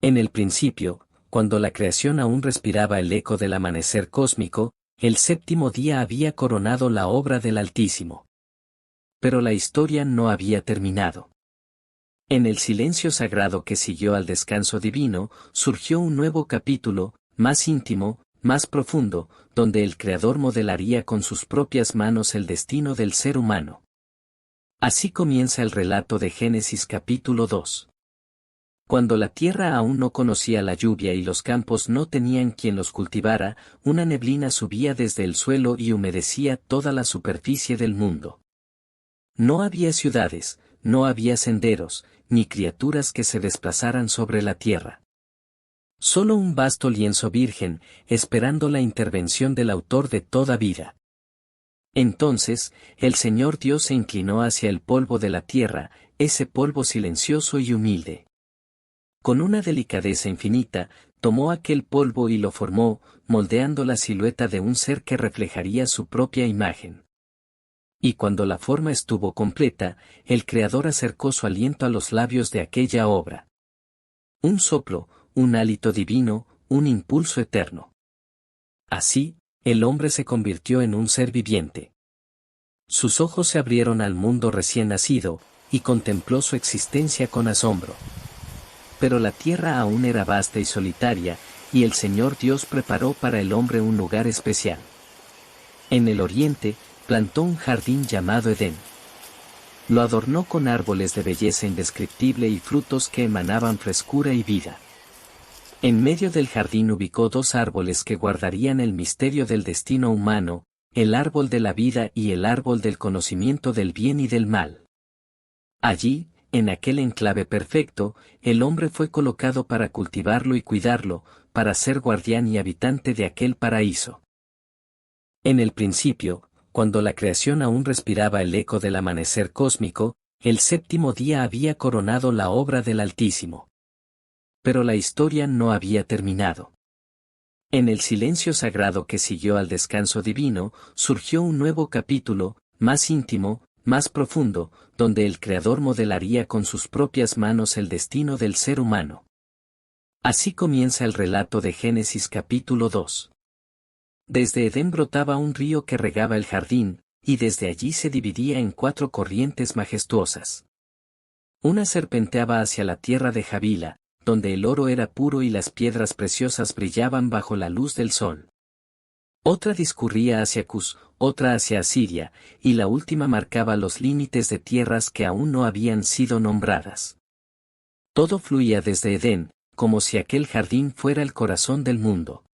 En el principio, cuando la creación aún respiraba el eco del amanecer cósmico, el séptimo día había coronado la obra del Altísimo. Pero la historia no había terminado. En el silencio sagrado que siguió al descanso divino, surgió un nuevo capítulo, más íntimo, más profundo, donde el Creador modelaría con sus propias manos el destino del ser humano. Así comienza el relato de Génesis capítulo 2. Cuando la tierra aún no conocía la lluvia y los campos no tenían quien los cultivara, una neblina subía desde el suelo y humedecía toda la superficie del mundo. No había ciudades, no había senderos, ni criaturas que se desplazaran sobre la tierra. Solo un vasto lienzo virgen, esperando la intervención del autor de toda vida. Entonces, el Señor Dios se inclinó hacia el polvo de la tierra, ese polvo silencioso y humilde. Con una delicadeza infinita, tomó aquel polvo y lo formó, moldeando la silueta de un ser que reflejaría su propia imagen. Y cuando la forma estuvo completa, el Creador acercó su aliento a los labios de aquella obra. Un soplo, un hálito divino, un impulso eterno. Así, el hombre se convirtió en un ser viviente. Sus ojos se abrieron al mundo recién nacido, y contempló su existencia con asombro. Pero la tierra aún era vasta y solitaria, y el Señor Dios preparó para el hombre un lugar especial. En el oriente, plantó un jardín llamado Edén. Lo adornó con árboles de belleza indescriptible y frutos que emanaban frescura y vida. En medio del jardín ubicó dos árboles que guardarían el misterio del destino humano, el árbol de la vida y el árbol del conocimiento del bien y del mal. Allí, en aquel enclave perfecto, el hombre fue colocado para cultivarlo y cuidarlo, para ser guardián y habitante de aquel paraíso. En el principio, cuando la creación aún respiraba el eco del amanecer cósmico, el séptimo día había coronado la obra del Altísimo. Pero la historia no había terminado. En el silencio sagrado que siguió al descanso divino, surgió un nuevo capítulo, más íntimo, más profundo, donde el Creador modelaría con sus propias manos el destino del ser humano. Así comienza el relato de Génesis capítulo 2. Desde Edén brotaba un río que regaba el jardín, y desde allí se dividía en 4 corrientes majestuosas. Una serpenteaba hacia la tierra de Javila, donde el oro era puro y las piedras preciosas brillaban bajo la luz del sol. Otra discurría hacia Cus, otra hacia Asiria, y la última marcaba los límites de tierras que aún no habían sido nombradas. Todo fluía desde Edén, como si aquel jardín fuera el corazón del mundo.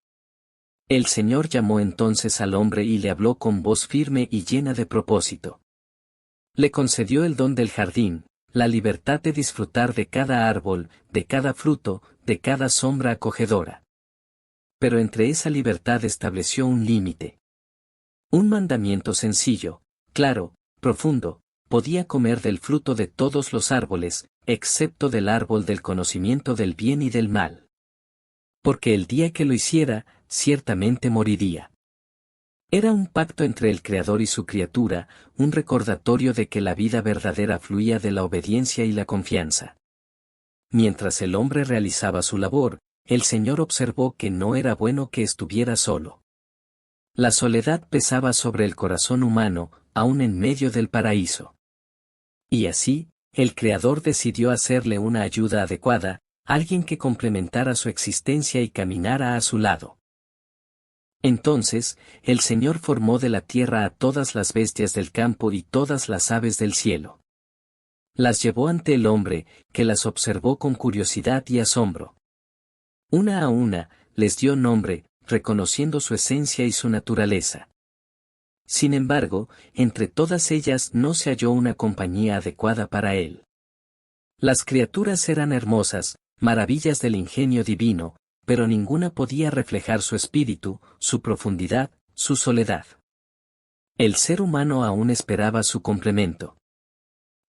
El Señor llamó entonces al hombre y le habló con voz firme y llena de propósito. Le concedió el don del jardín, la libertad de disfrutar de cada árbol, de cada fruto, de cada sombra acogedora. Pero entre esa libertad estableció un límite. Un mandamiento sencillo, claro, profundo: podía comer del fruto de todos los árboles, excepto del árbol del conocimiento del bien y del mal. Porque el día que lo hiciera, ciertamente moriría. Era un pacto entre el Creador y su criatura, un recordatorio de que la vida verdadera fluía de la obediencia y la confianza. Mientras el hombre realizaba su labor, el Señor observó que no era bueno que estuviera solo. La soledad pesaba sobre el corazón humano, aún en medio del paraíso. Y así, el Creador decidió hacerle una ayuda adecuada, alguien que complementara su existencia y caminara a su lado. Entonces, el Señor formó de la tierra a todas las bestias del campo y todas las aves del cielo. Las llevó ante el hombre, que las observó con curiosidad y asombro. Una a una, les dio nombre, reconociendo su esencia y su naturaleza. Sin embargo, entre todas ellas no se halló una compañía adecuada para él. Las criaturas eran hermosas, maravillas del ingenio divino, pero ninguna podía reflejar su espíritu, su profundidad, su soledad. El ser humano aún esperaba su complemento.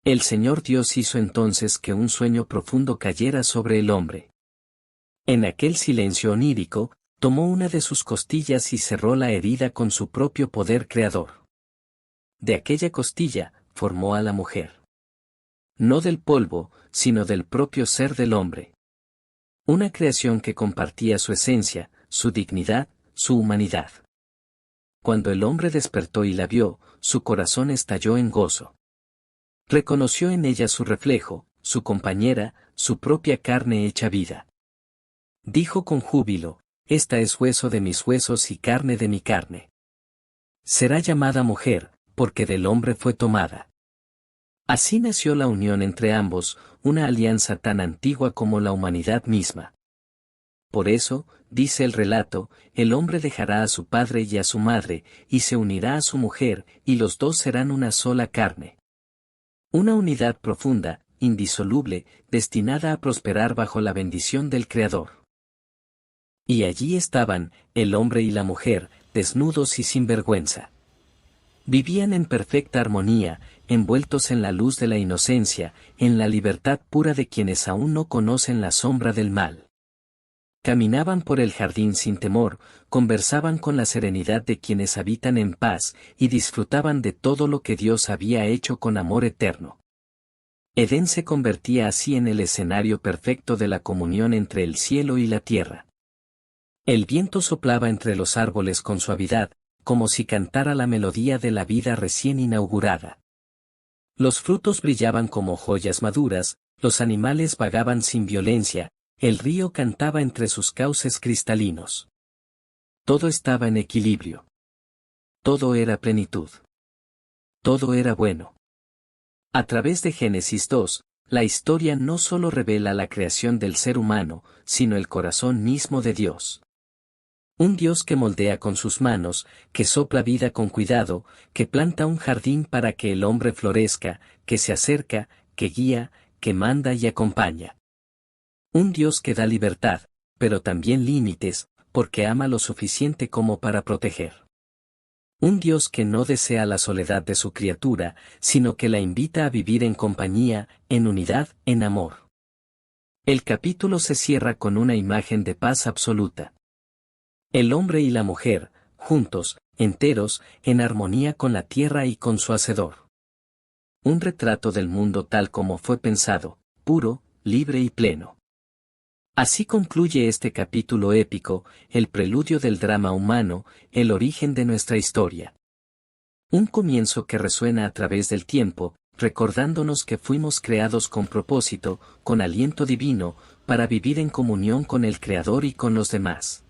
El Señor Dios hizo entonces que un sueño profundo cayera sobre el hombre. En aquel silencio onírico, tomó una de sus costillas y cerró la herida con su propio poder creador. De aquella costilla, formó a la mujer. No del polvo, sino del propio ser del hombre. Una creación que compartía su esencia, su dignidad, su humanidad. Cuando el hombre despertó y la vio, su corazón estalló en gozo. Reconoció en ella su reflejo, su compañera, su propia carne hecha vida. Dijo con júbilo, esta es hueso de mis huesos y carne de mi carne. Será llamada mujer, porque del hombre fue tomada. Así nació la unión entre ambos, una alianza tan antigua como la humanidad misma. Por eso, dice el relato, el hombre dejará a su padre y a su madre, y se unirá a su mujer, y los dos serán una sola carne. Una unidad profunda, indisoluble, destinada a prosperar bajo la bendición del Creador. Y allí estaban, el hombre y la mujer, desnudos y sin vergüenza. Vivían en perfecta armonía, envueltos en la luz de la inocencia, en la libertad pura de quienes aún no conocen la sombra del mal. Caminaban por el jardín sin temor, conversaban con la serenidad de quienes habitan en paz, y disfrutaban de todo lo que Dios había hecho con amor eterno. Edén se convertía así en el escenario perfecto de la comunión entre el cielo y la tierra. El viento soplaba entre los árboles con suavidad, como si cantara la melodía de la vida recién inaugurada. Los frutos brillaban como joyas maduras, los animales vagaban sin violencia, el río cantaba entre sus cauces cristalinos. Todo estaba en equilibrio. Todo era plenitud. Todo era bueno. A través de Génesis 2, la historia no solo revela la creación del ser humano, sino el corazón mismo de Dios. Un Dios que moldea con sus manos, que sopla vida con cuidado, que planta un jardín para que el hombre florezca, que se acerca, que guía, que manda y acompaña. Un Dios que da libertad, pero también límites, porque ama lo suficiente como para proteger. Un Dios que no desea la soledad de su criatura, sino que la invita a vivir en compañía, en unidad, en amor. El capítulo se cierra con una imagen de paz absoluta. El hombre y la mujer, juntos, enteros, en armonía con la tierra y con su Hacedor. Un retrato del mundo tal como fue pensado, puro, libre y pleno. Así concluye este capítulo épico, el preludio del drama humano, el origen de nuestra historia. Un comienzo que resuena a través del tiempo, recordándonos que fuimos creados con propósito, con aliento divino, para vivir en comunión con el Creador y con los demás.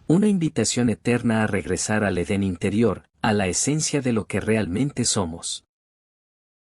Una invitación eterna a regresar al Edén interior, a la esencia de lo que realmente somos.